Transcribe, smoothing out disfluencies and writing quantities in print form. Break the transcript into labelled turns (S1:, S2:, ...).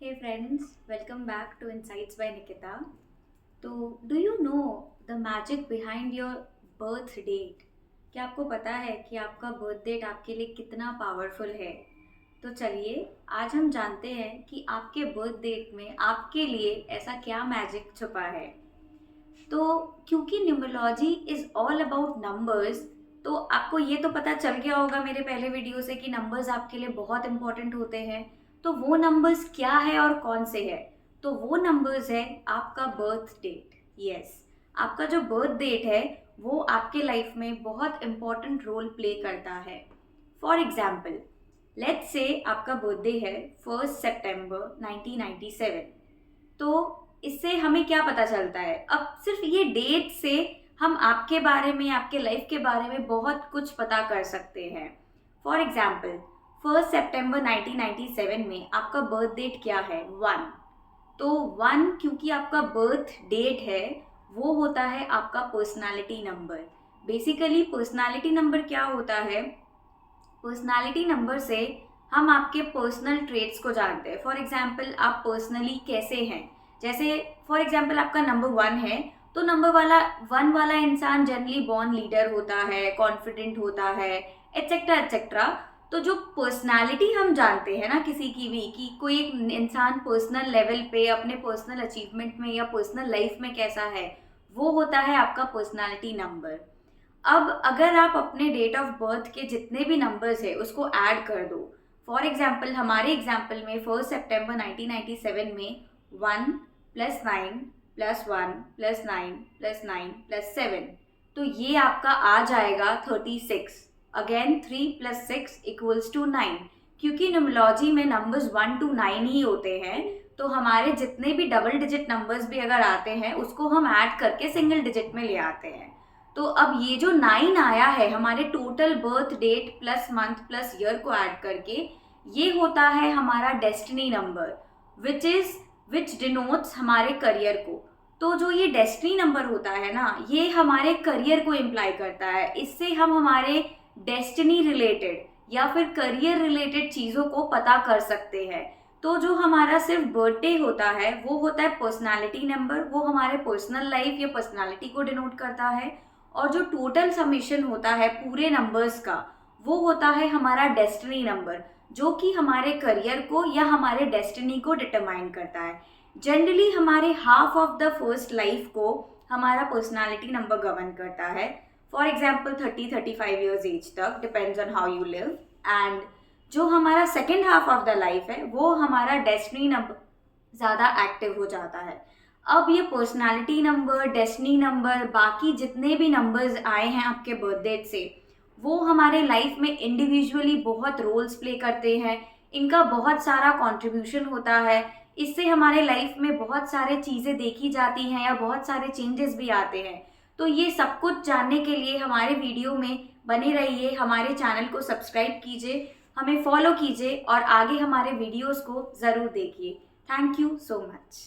S1: Hey friends, welcome back to Insights by Nikita. तो do you know the magic behind your birth date? क्या आपको पता है कि आपका बर्थ डेट आपके लिए कितना पावरफुल है? तो चलिए आज हम जानते हैं कि आपके बर्थ डेट में आपके लिए ऐसा क्या मैजिक छुपा है। तो क्योंकि numerology is all about numbers, तो आपको ये तो पता चल गया होगा मेरे पहले वीडियो से कि नंबर्स आपके लिए बहुत इंपॉर्टेंट होते हैं। तो वो नंबर्स क्या है और कौन से है? तो वो नंबर्स है आपका बर्थ डेट। यस, आपका जो बर्थ डेट है वो आपके लाइफ में बहुत इंपॉर्टेंट रोल प्ले करता है। फॉर एग्जाम्पल, लेट्स से आपका बर्थडे है 1 सितंबर 1997। तो इससे हमें क्या पता चलता है? अब सिर्फ ये डेट से हम आपके बारे में, आपके लाइफ के बारे में बहुत कुछ पता कर सकते हैं। फॉर एग्जाम्पल, 1 सितंबर 1997 में आपका बर्थ डेट क्या है? 1। तो 1 क्योंकि आपका बर्थ डेट है, वो होता है आपका personality number. Basically personality number क्या होता है? पर्सनालिटी नंबर से हम आपके पर्सनल ट्रेट्स को जानते हैं। फॉर एग्जाम्पल, आप पर्सनली कैसे हैं। जैसे फॉर एग्जाम्पल आपका नंबर 1 है, तो नंबर वाला 1 वाला इंसान जनरली बॉर्न लीडर होता है, कॉन्फिडेंट होता है, एटसेट्रा एटसेट्रा। तो जो पर्सनालिटी हम जानते हैं ना किसी की भी, कि कोई एक इंसान पर्सनल लेवल पे अपने पर्सनल अचीवमेंट में या पर्सनल लाइफ में कैसा है, वो होता है आपका पर्सनालिटी नंबर। अब अगर आप अपने डेट ऑफ बर्थ के जितने भी नंबर्स है उसको ऐड कर दो। फॉर एग्जाम्पल, हमारे एग्जाम्पल में 1 सितंबर 1997 में 1 + 9 + 1 + 9 + 9 + 7, तो ये आपका आ जाएगा 36। अगेन 3 + 6 = 9। क्योंकि न्यूमरोलॉजी में नंबर्स 1 to 9 ही होते हैं, तो हमारे जितने भी डबल डिजिट नंबर्स भी अगर आते हैं उसको हम ऐड करके सिंगल डिजिट में ले आते हैं। तो अब ये जो 9 आया है हमारे total birth date plus month plus year को ऐड करके, ये होता है हमारा डेस्टिनी नंबर, विच डिनोट्स हमारे करियर को। तो जो ये डेस्टिनी नंबर होता है ना, ये हमारे करियर को इम्प्लाई करता है। इससे हम हमारे डेस्टिनी रिलेटेड या फिर करियर रिलेटेड चीज़ों को पता कर सकते हैं। तो जो हमारा सिर्फ बर्थडे होता है वो होता है पर्सनालिटी नंबर, वो हमारे पर्सनल लाइफ या पर्सनालिटी को डिनोट करता है। और जो टोटल समीशन होता है पूरे नंबर्स का, वो होता है हमारा डेस्टिनी नंबर, जो कि हमारे करियर को या हमारे डेस्टिनी को डिटरमाइन करता है। जनरली हमारे half of the first life को हमारा पर्सनालिटी नंबर गवर्न करता है। फॉर एग्जाम्पल 30-35 ईयर्स एज तक, depends on how you live. And जो हमारा second half of the life है वो हमारा डेस्टिनी नंबर ज़्यादा एक्टिव हो जाता है। अब ये पर्सनालिटी नंबर, डेस्टिनी नंबर, बाकी जितने भी नंबर्स आए हैं आपके बर्थ डेट से, वो हमारे लाइफ में इंडिविजुअली बहुत रोल्स प्ले करते हैं। इनका बहुत सारा कंट्रीब्यूशन होता है। इससे हमारे लाइफ में बहुत सारे चीज़ें देखी जाती हैं या बहुत सारे चेंजेस भी आते हैं। तो ये सब कुछ जानने के लिए हमारे वीडियो में बने रहिए, हमारे चैनल को सब्सक्राइब कीजिए, हमें फॉलो कीजिए और आगे हमारे वीडियोस को ज़रूर देखिए। Thank you so much.